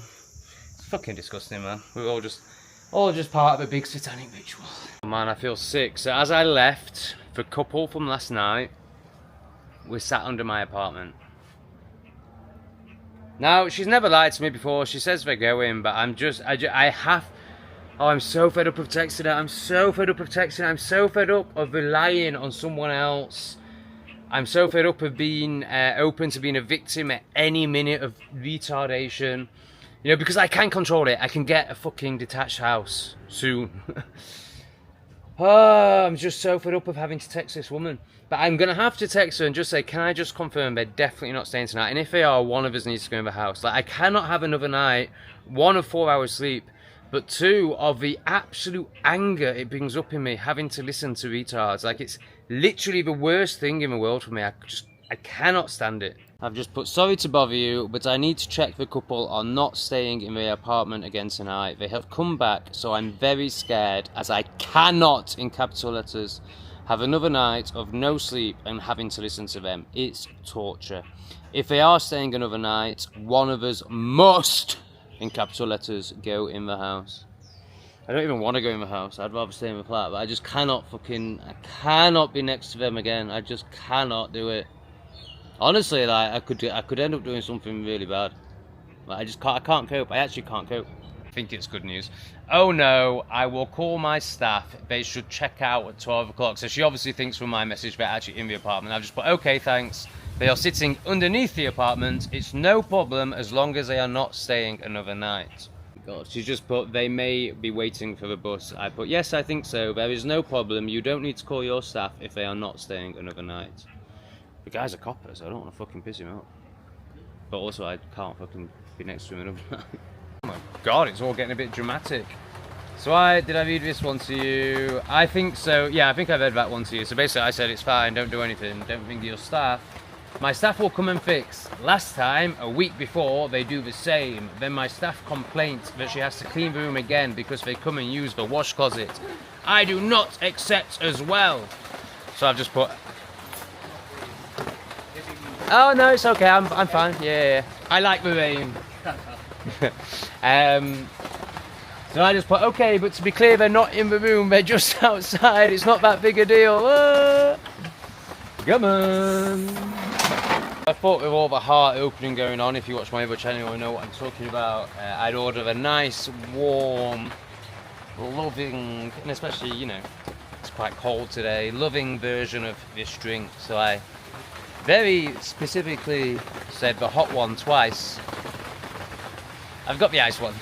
S1: It's fucking disgusting, man. We're all just part of a big satanic ritual. Man, I feel sick. So as I left, the couple from last night were sat under my apartment. Now, she's never lied to me before. She says they're going, but I'm so fed up of texting her. I'm so fed up of texting her. I'm so fed up of relying on someone else. I'm so fed up of being open to being a victim at any minute of retardation. You know, because I can control it. I can get a fucking detached house soon. Oh, I'm just so fed up of having to text this woman. But I'm going to have to text her and just say, can I just confirm they're definitely not staying tonight? And if they are, one of us needs to go in the house. Like, I cannot have another night, 1 of 4 hours sleep, but 2 of the absolute anger it brings up in me having to listen to retards. Like, it's literally the worst thing in the world for me. I cannot stand it. I've just put, sorry to bother you, but I need to check the couple are not staying in their apartment again tonight. They have come back, so I'm very scared, as I cannot, in capital letters, have another night of no sleep and having to listen to them. It's torture. If they are staying another night, one of us must, in capital letters, go in the house. I don't even want to go in the house. I'd rather stay in the flat, but I just cannot I cannot be next to them again. I just cannot do it. Honestly, like, I could end up doing something really bad. Like, I can't cope. I actually can't cope. I think it's good news. Oh no, I will call my staff. They should check out at 12 o'clock. So she obviously thinks from my message they're actually in the apartment. I've just put, okay, thanks. They are sitting underneath the apartment. It's no problem as long as they are not staying another night. God, she's just put, they may be waiting for the bus. I put, yes, I think so. There is no problem. You don't need to call your staff if they are not staying another night. The guy's a copper, so I don't want to fucking piss him off. But also, I can't fucking be next to him another night. Oh my god, it's all getting a bit dramatic. So did I read this one to you? I think so. Yeah, I think I read that one to you. So basically I said it's fine, don't do anything, don't think your staff. My staff will come and fix. Last time, a week before, they do the same. Then my staff complained that she has to clean the room again because they come and use the wash closet. I do not accept as well. So I've just put... Oh no, it's okay, I'm fine, yeah. I like the rain. So I just put, okay, but to be clear, they're not in the room, they're just outside, it's not that big a deal. Come on. I thought with all the heart opening going on, if you watch my other channel, you know what I'm talking about. I'd order a nice, warm, loving, and especially, you know, it's quite cold today, loving version of this drink. So I very specifically said the hot one twice. I've got the ice one.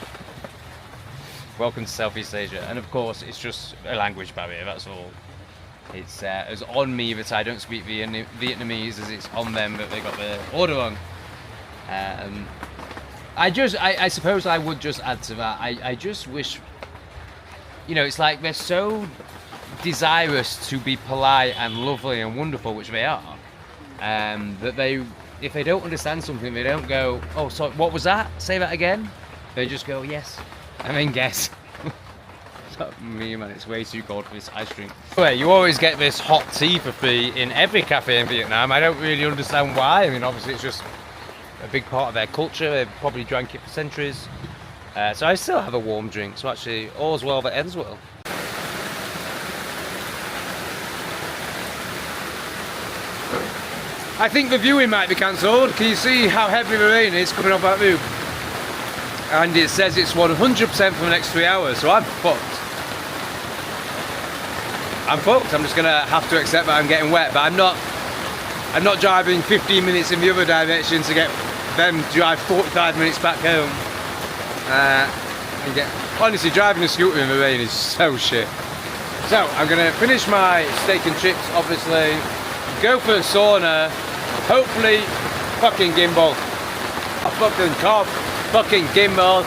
S1: Welcome to Southeast Asia. And of course, it's just a language barrier, that's all. It's on me that I don't speak Vietnamese, as it's on them that they got the order wrong. I suppose I would just add to that. I just wish, you know, it's like they're so desirous to be polite and lovely and wonderful, which they are, that if they don't understand something, they don't go, oh, sorry, what was that? Say that again. They just go, yes, and then guess. Me, man, it's way too cold for this ice drink. Anyway, you always get this hot tea for free in every cafe in Vietnam. I don't really understand why. I mean, obviously it's just a big part of their culture. They've probably drank it for centuries. So I still have a warm drink. So actually, all's well that ends well. I think the viewing might be cancelled. Can you see how heavy the rain is coming off that roof? And it says it's 100% for the next 3 hours, so I'm fucked. I'm fucked. I'm just gonna have to accept that I'm getting wet, but I'm not driving 15 minutes in the other direction to get them drive 45 minutes back home. Honestly, driving a scooter in the rain is so shit. So I'm gonna finish my steak and chips, obviously, go for a sauna, hopefully fucking gimbal. A fucking cough, fucking gimbal.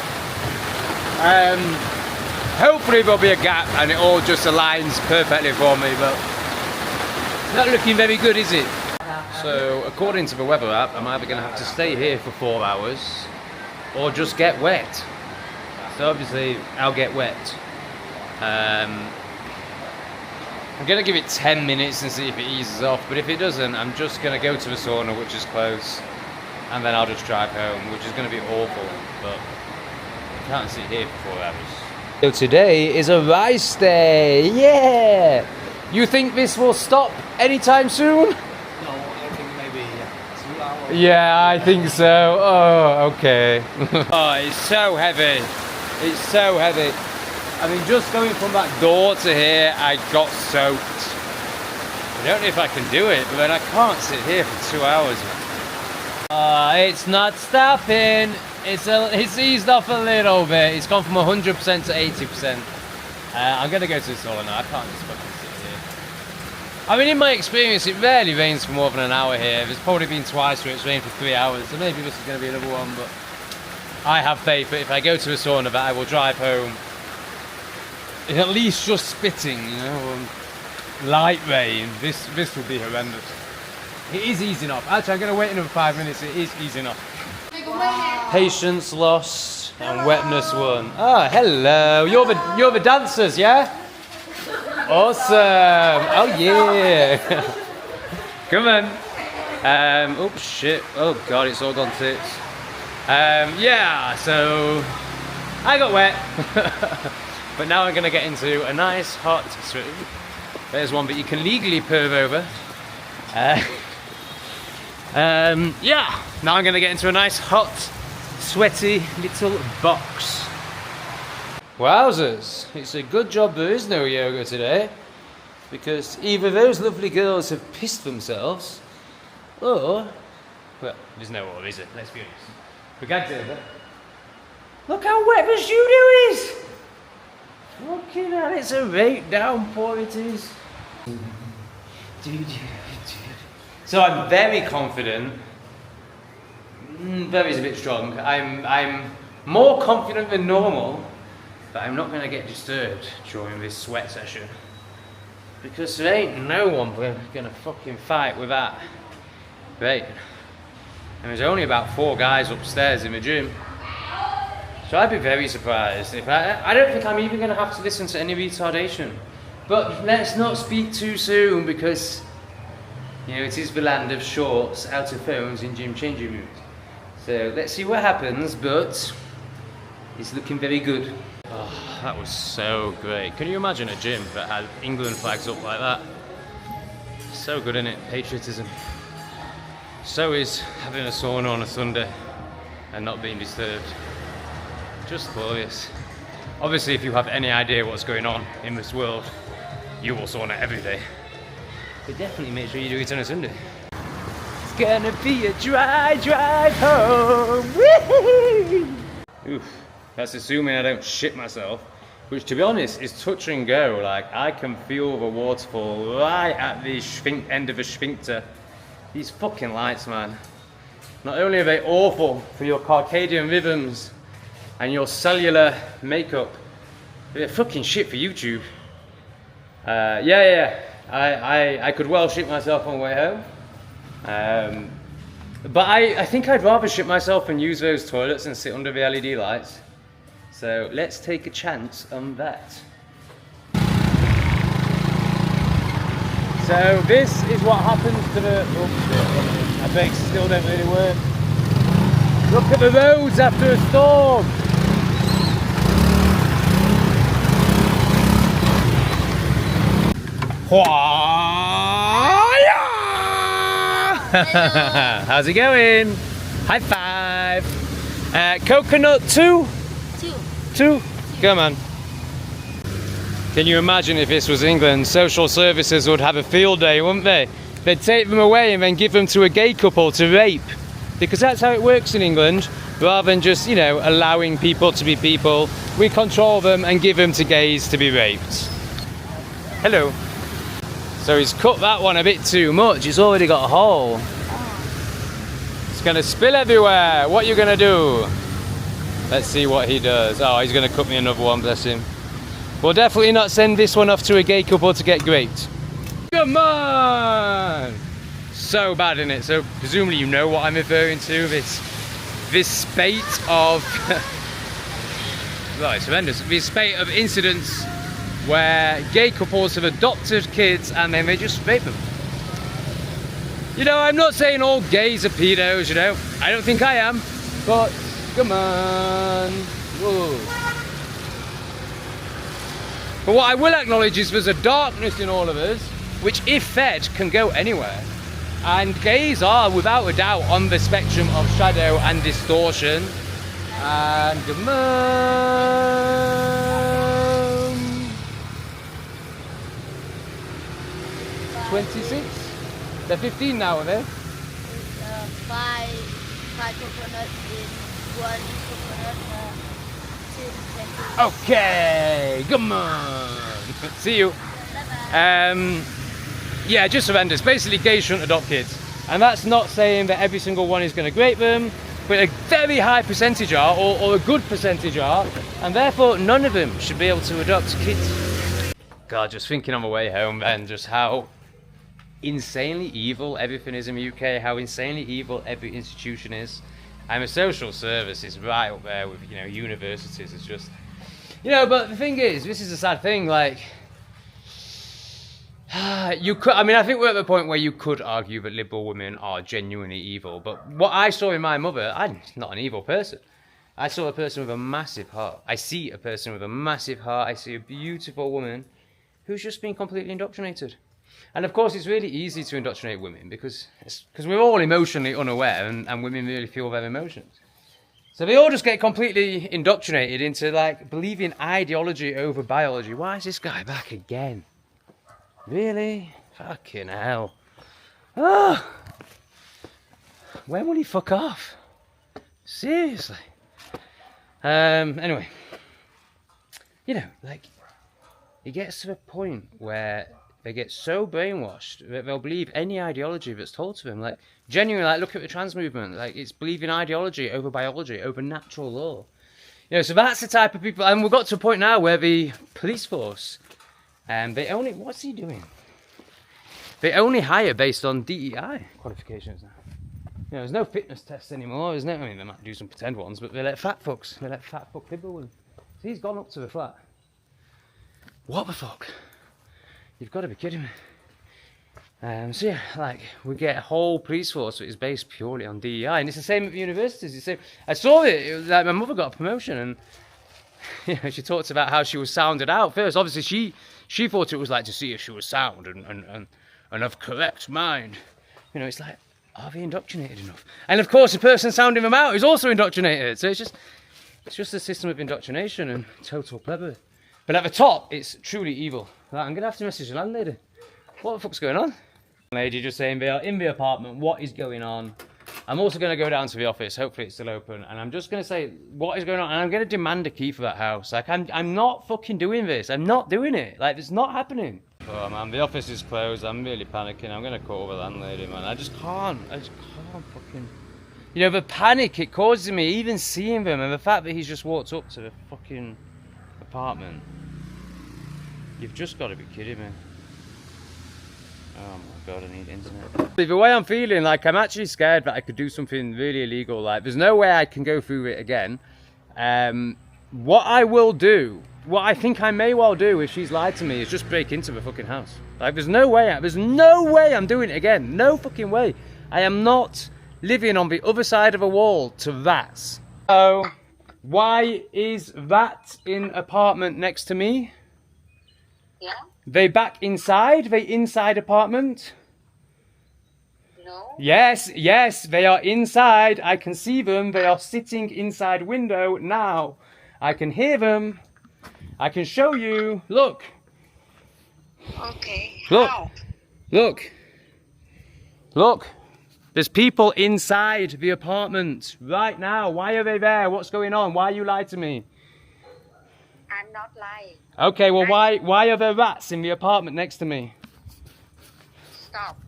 S1: Hopefully there'll be a gap and it all just aligns perfectly for me, but not looking very good, is it? So according to the weather app, I'm either going to have to stay here for 4 hours or just get wet. So obviously I'll get wet. I'm going to give it 10 minutes and see if it eases off, but if it doesn't, I'm just going to go to the sauna, which is close, and then I'll just drive home, which is going to be awful, but I can't sit here for 4 hours. So today is a rice day, yeah! You think this will stop anytime soon?
S2: No, I think maybe 2 hours.
S1: Yeah, I think so. Oh, okay. Oh, it's so heavy. It's so heavy. I mean, just going from that door to here, I got soaked. I don't know if I can do it, but then I can't sit here for 2 hours. It's not stopping. It's eased off a little bit. It's gone from 100% to 80%. I'm gonna go to the sauna now. I can't just fucking sit here. I mean, in my experience, it rarely rains for more than an hour here. There's probably been twice where it's rained for 3 hours, so maybe this is gonna be another one. But I have faith that if I go to a sauna, that I will drive home in at least just spitting, you know, light rain. This will be horrendous. It is easing off. Actually, I'm going to wait another 5 minutes. It is easing off. Patience lost and wetness won. Oh, hello. You're the dancers, yeah? Awesome. Oh, yeah. Come on. Oh, shit. Oh, God, it's all gone tits. Yeah, so I got wet. But now I'm going to get into a nice hot swim. There's one that you can legally perv over. Yeah, now I'm going to get into a nice hot, sweaty little box. Wowzers, it's a good job there is no yoga today, because either those lovely girls have pissed themselves, or, well, there's no or, is it? Let's be honest. We gagged over. Look how wet the studio is! Fucking hell, it's a right downpour it is. So I'm very confident. Very's a bit strong. I'm more confident than normal that I'm not going to get disturbed during this sweat session, because there ain't no one going to fucking fight with that. Right. And there's only about 4 guys upstairs in the gym. So I'd be very surprised if I don't think I'm even going to have to listen to any retardation. But let's not speak too soon, because, you know, it is the land of shorts, out of phones, and gym changing rooms. So let's see what happens, but it's looking very good. Oh, that was so great. Can you imagine a gym that had England flags up like that? So good, isn't it? Patriotism. So is having a sauna on a Sunday and not being disturbed. Just glorious. Obviously, if you have any idea what's going on in this world, you will sauna every day. But definitely make sure you do it on a Sunday. It's gonna be a dry drive home. Woo-hoo! Oof, that's assuming I don't shit myself, which, to be honest, is touch and go. Like, I can feel the waterfall right at the end of the sphincter. These fucking lights, man. Not only are they awful for your circadian rhythms and your cellular makeup, they're fucking shit for YouTube. I could well shit myself on the way home. But I think I'd rather shit myself and use those toilets and sit under the LED lights. So let's take a chance on that. So this is what happens to the... Oh shit, my brakes still don't really work. Look at the roads after a storm. How's it going? High five. Coconut 2? 2? Come on. Can you imagine if this was England? Social services would have a field day, wouldn't they? They'd take them away and then give them to a gay couple to rape. Because that's how it works in England. Rather than just, you know, allowing people to be people, we control them and give them to gays to be raped. Hello. So he's cut that one a bit too much. He's already got a hole. It's gonna spill everywhere. What are you gonna do? Let's see what he does. Oh, he's gonna cut me another one, bless him. We'll definitely not send this one off to a gay couple to get raped. Come on! So bad, isn't it? So presumably you know what I'm referring to. This spate of... well, it's horrendous. This spate of incidents where gay couples have adopted kids and then they just rape them. You know, I'm not saying all gays are pedos, you know. I don't think I am, but come on. Whoa. But what I will acknowledge is there's a darkness in all of us, which if fed can go anywhere. And gays are without a doubt on the spectrum of shadow and distortion. And come on. 26? They're 15 now, are they?
S3: Five coconut in one coconut.
S1: Okay, come on. See you. Yeah, just horrendous. Basically, gays shouldn't adopt kids. And that's not saying that every single one is going to rape them, but a very high percentage are, or a good percentage are, and therefore none of them should be able to adopt kids. God, just thinking on my way home then, just how insanely evil everything is in the UK, how insanely evil every institution is. And the social service is right up there with, you know, universities. It's just, you know, but the thing is, this is a sad thing, like, you could, I mean, I think we're at the point where you could argue that liberal women are genuinely evil, but what I saw in my mother, I'm not an evil person. I saw a person with a massive heart. I see a person with a massive heart. I see a beautiful woman who's just been completely indoctrinated. And of course, it's really easy to indoctrinate women because we're all emotionally unaware, and women really feel their emotions. So they all just get completely indoctrinated into, like, believing ideology over biology. Why is this guy back again? Really? Fucking hell. Oh. When will he fuck off? Seriously. Anyway. You know, like, it gets to the point where they get so brainwashed that they'll believe any ideology that's told to them. Like, genuinely, like, look at the trans movement. Like, it's believing ideology over biology, over natural law. You know, so that's the type of people. And we've got to a point now where the police force, they only, what's he doing? They only hire based on DEI qualifications now. You know, there's no fitness tests anymore, there's no, I mean, they might do some pretend ones, but they let fat fucks liberal in. So he's gone up to the flat. What the fuck? You've got to be kidding me. So yeah, like, we get a whole police force that is based purely on DEI, and it's the same at the universities. It's the same. I saw it was like my mother got a promotion, and you know, she talked about how she was sounded out first. Obviously, she thought it was like to see if she was sound and of correct mind. You know, it's like, are they indoctrinated enough? And of course, the person sounding them out is also indoctrinated. So it's just a system of indoctrination and total plebber. But at the top, it's truly evil. Right, I'm gonna have to message the landlady. What the fuck's going on? Lady just saying they are in the apartment. What is going on? I'm also going to go down to the office. Hopefully it's still open. And I'm just going to say what is going on. And I'm going to demand a key for that house. Like, I'm not fucking doing this. I'm not doing it. Like, it's not happening. Oh, man, the office is closed. I'm really panicking. I'm going to call the landlady, man. I just can't fucking... You know, the panic it causes me, even seeing them, and the fact that he's just walked up to the fucking apartment. You've just got to be kidding me. Oh my god, I need internet. The way I'm feeling, like, I'm actually scared that I could do something really illegal. Like, there's no way I can go through it again. What I will do, what I think I may well do if she's lied to me, is just break into the fucking house. Like, there's no way I'm doing it again. No fucking way. I am not living on the other side of a wall to rats. So, why is that in apartment next to me?
S3: Yeah?
S1: They back inside? They inside apartment?
S3: No?
S1: Yes, they are inside. I can see them. They are sitting inside window now. I can hear them. I can show you. Look.
S3: Okay.
S1: Look.
S3: How?
S1: Look. Look. There's people inside the apartment right now. Why are they there? What's going on? Why you lied to me?
S3: I'm not lying.
S1: Okay, well, why are there rats in the apartment next to me?
S3: Stop.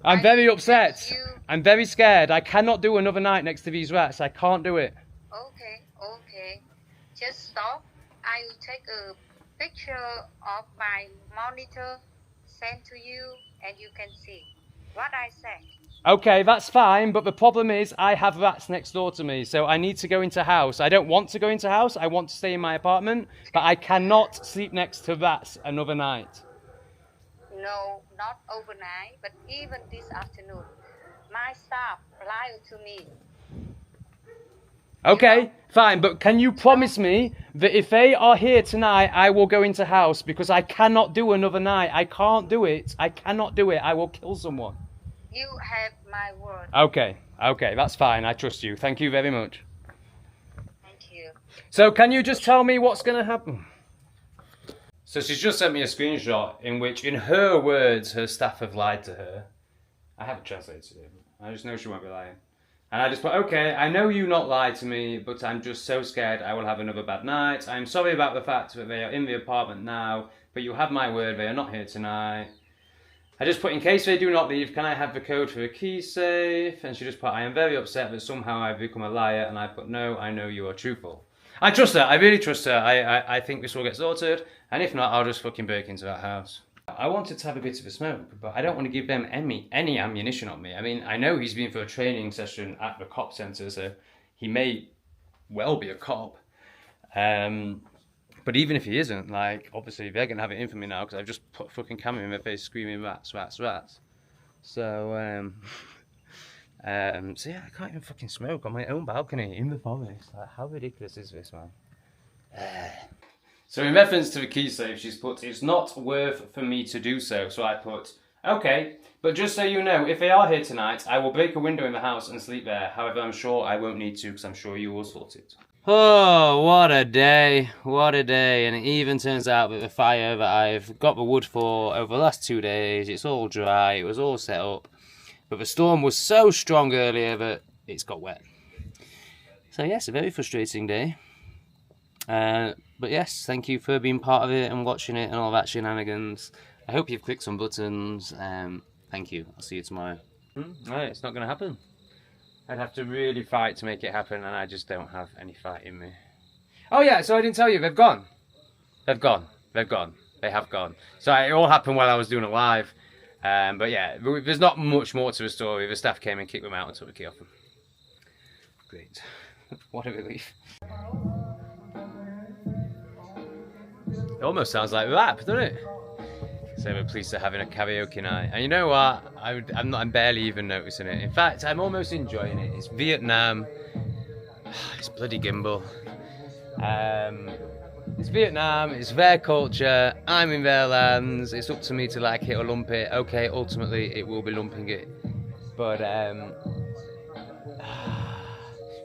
S1: I'm very upset.
S3: You...
S1: I'm very scared. I cannot do another night next to these rats. I can't do it.
S3: Okay. Just stop. I will take a picture of my monitor, send to you, and you can see. what I said.
S4: Okay, that's fine, but the problem is I have rats next door to me, so I need to go into house. I don't want to go into house, I want to stay in my apartment, but I cannot sleep next to rats another night.
S3: No, not overnight, but even this afternoon. My staff lied to me.
S4: Okay, fine, but can you promise me that if they are here tonight, I will go into house, because I cannot do another night. I can't do it. I cannot do it. I will kill someone.
S3: You have my word.
S4: Okay, that's fine. I trust you. Thank you very much.
S3: Thank you.
S4: So can you just tell me what's going to happen?
S1: So she's just sent me a screenshot in which, in her words, her staff have lied to her. I haven't translated it. I just know she won't be lying. And I just put, okay, I know you not lied to me, but I'm just so scared I will have another bad night. I'm sorry about the fact that they are in the apartment now, but you have my word, they are not here tonight. I just put, in case they do not leave, can I have the code for the key safe? And she just put, I am very upset that somehow I've become a liar. And I put, no, I know you are truthful. I trust her. I really trust her. I think this will get sorted. And if not, I'll just fucking break into that house. I wanted to have a bit of a smoke, but I don't want to give them any ammunition on me. I mean, I know he's been for a training session at the cop centre, so he may well be a cop. But even if he isn't, like, obviously they're going to have it in for me now because I've just put a fucking camera in my face screaming rats, rats, rats. So, so yeah, I can't even fucking smoke on my own balcony in the forest. Like, how ridiculous is this, man? So in reference to the key safe, she's put, it's not worth for me to do so. So I put, okay, but just so you know, if they are here tonight, I will break a window in the house and sleep there. However, I'm sure I won't need to because I'm sure you will sort it. Oh, what a day. What a day. And it even turns out that the fire that I've got the wood for over the last 2 days, it's all dry, it was all set up. But the storm was so strong earlier that it's got wet. So yes, a very frustrating day. But yes, thank you for being part of it and watching it and all that shenanigans. I hope you've clicked some buttons. Thank you. I'll see you tomorrow. Right, it's not going to happen. I'd have to really fight to make it happen, and I just don't have any fight in me. Oh yeah, so I didn't tell you, they've gone. They've gone. They've gone. They have gone. So it all happened while I was doing it live. But yeah, there's not much more to the story. The staff came and kicked them out and took the key off them. Great. What a relief. It almost sounds like rap, doesn't it? So the police are having a karaoke night. And you know what? I'm barely even noticing it. In fact, I'm almost enjoying it. It's Vietnam. It's bloody gimbal. It's Vietnam, it's their culture, I'm in their lands, it's up to me to like it or lump it. Okay, ultimately it will be lumping it. But,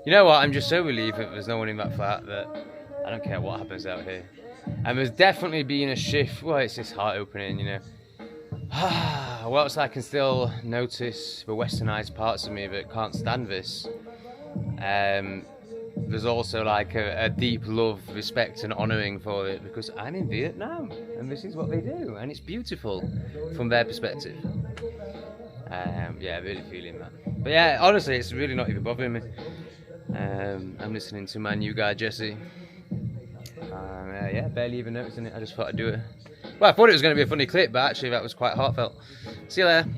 S1: you know what, I'm just so relieved that there's no one in that flat that I don't care what happens out here. And there's definitely been a shift, well, it's just heart opening, you know. Whilst I can still notice the westernised parts of me that can't stand this, there's also like a deep love, respect and honouring for it because I'm in Vietnam and this is what they do and it's beautiful from their perspective. Yeah, really feeling that. But yeah, honestly, it's really not even bothering me. I'm listening to my new guy, Jesse. Yeah, barely even noticing it. I just thought I'd do it. Well, I thought it was going to be a funny clip, but actually that was quite heartfelt. See you later.